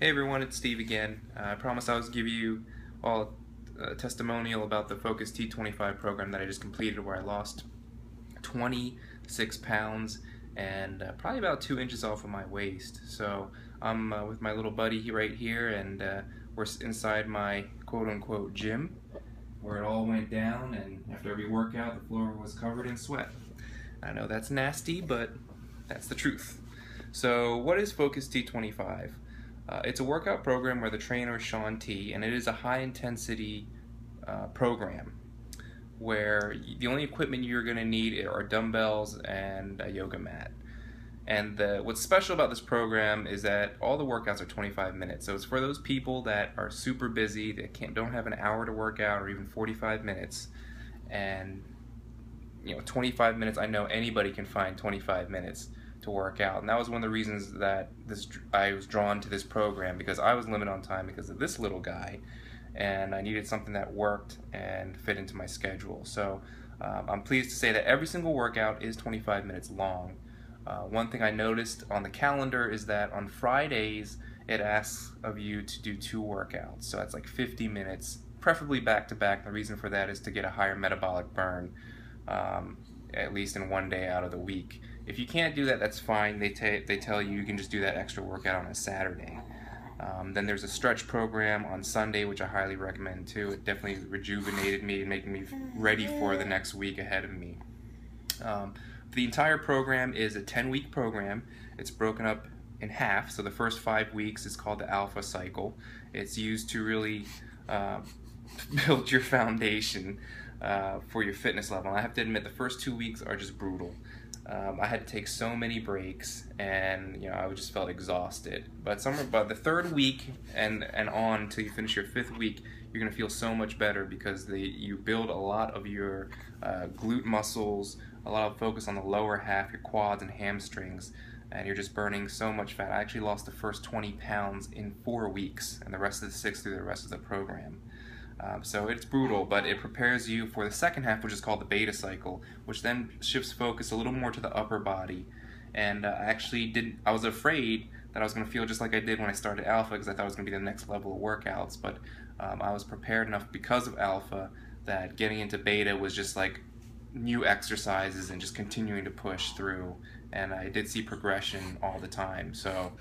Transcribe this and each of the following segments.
Hey everyone, it's Steve again. I promised I was give you all a testimonial about the Focus T25 program that I just completed, where I lost 26 pounds and probably about 2 inches off of my waist. So I'm with my little buddy right here, and we're inside my quote-unquote gym, where it all went down, and after every workout the floor was covered in sweat. I know that's nasty, but that's the truth. So what is Focus T25? It's a workout program where the trainer is Sean T, and it is a high-intensity program where the only equipment you're going to need are dumbbells and a yoga mat. And what's special about this program is that all the workouts are 25 minutes. So it's for those people that are super busy, that don't have an hour to work out, or even 45 minutes. And 25 minutes, I know anybody can find 25 minutes to work out, and that was one of the reasons that I was drawn to this program, because I was limited on time because of this little guy, and I needed something that worked and fit into my schedule. So I'm pleased to say that every single workout is 25 minutes long. One thing I noticed on the calendar is that on Fridays it asks of you to do 2 workouts, so that's like 50 minutes, preferably back to back. The reason for that is to get a higher metabolic burn, at least in one day out of the week. If you can't do that, that's fine. They tell you can just do that extra workout on a Saturday. Then there's a stretch program on Sunday, which I highly recommend too. It definitely rejuvenated me and making me ready for the next week ahead of me. The entire program is a 10-week program. It's broken up in half, so the first 5 weeks is called the Alpha Cycle. It's used to really build your foundation for your fitness level. And I have to admit, the first 2 weeks are just brutal. I had to take so many breaks, and I just felt exhausted. But by the 3rd week and on until you finish your 5th week, you're gonna feel so much better, because you build a lot of your glute muscles, a lot of focus on the lower half, your quads and hamstrings, and you're just burning so much fat. I actually lost the first 20 pounds in 4 weeks, and the rest of the 6 through the rest of the program. So it's brutal, but it prepares you for the second half, which is called the beta cycle, which then shifts focus a little more to the upper body. And I was afraid that I was going to feel just like I did when I started Alpha, because I thought it was going to be the next level of workouts, but I was prepared enough because of Alpha that getting into beta was just like new exercises and just continuing to push through, and I did see progression all the time. So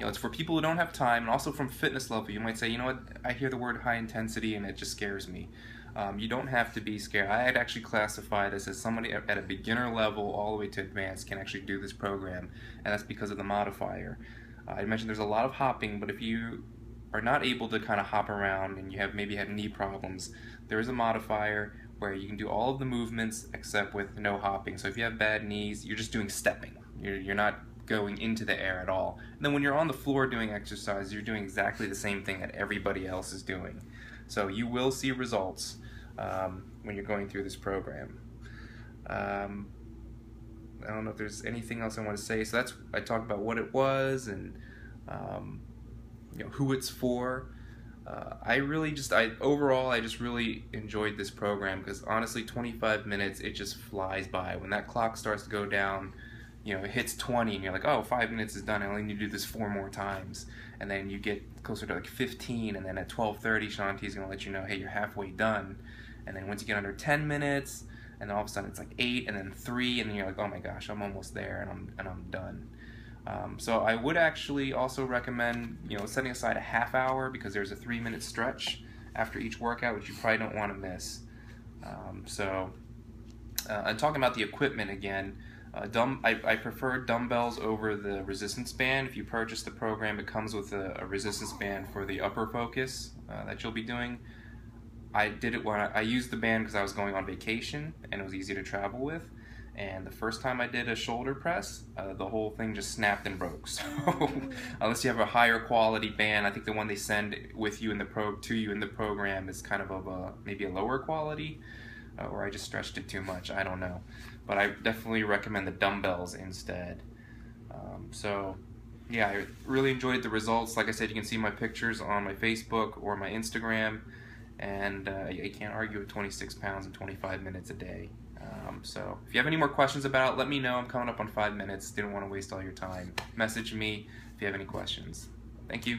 it's for people who don't have time, and also from fitness level. You might say, you know what, I hear the word high intensity and it just scares me. You don't have to be scared. I'd actually classify this as somebody at a beginner level all the way to advanced can actually do this program, and that's because of the modifier. I mentioned there's a lot of hopping, but if you are not able to kind of hop around and you maybe have knee problems, there is a modifier where you can do all of the movements except with no hopping. So if you have bad knees, you're just doing stepping. You're not going into the air at all. And then when you're on the floor doing exercise, you're doing exactly the same thing that everybody else is doing. So you will see results when you're going through this program. I don't know if there's anything else I want to say. So I talked about what it was and who it's for. Overall, I just really enjoyed this program, because honestly, 25 minutes, it just flies by. When that clock starts to go down, it hits 20 and you're like, oh, 5 minutes is done, I only need to do this 4 more times. And then you get closer to like 15, and then at 12:30 Sean T is going to let you know, hey, you're halfway done. And then once you get under 10 minutes, and then all of a sudden it's like 8 and then 3, and then you're like, oh my gosh, I'm almost there, and I'm done. So I would actually also recommend setting aside a half hour, because there's a 3-minute stretch after each workout, which you probably don't want to miss. And talking about the equipment again, I prefer dumbbells over the resistance band. If you purchase the program, it comes with a resistance band for the upper focus that you'll be doing. I did it when I used the band because I was going on vacation and it was easy to travel with. And the first time I did a shoulder press, the whole thing just snapped and broke. So unless you have a higher quality band, I think the one they send with you in the program is kind of maybe a lower quality. Or I just stretched it too much, I don't know. But I definitely recommend the dumbbells instead. Yeah, I really enjoyed the results. Like I said, you can see my pictures on my Facebook or my Instagram, and I can't argue with 26 pounds in 25 minutes a day. So if you have any more questions about it, let me know. I'm coming up on 5 minutes. Didn't want to waste all your time. Message me, if you have any questions. Thank you.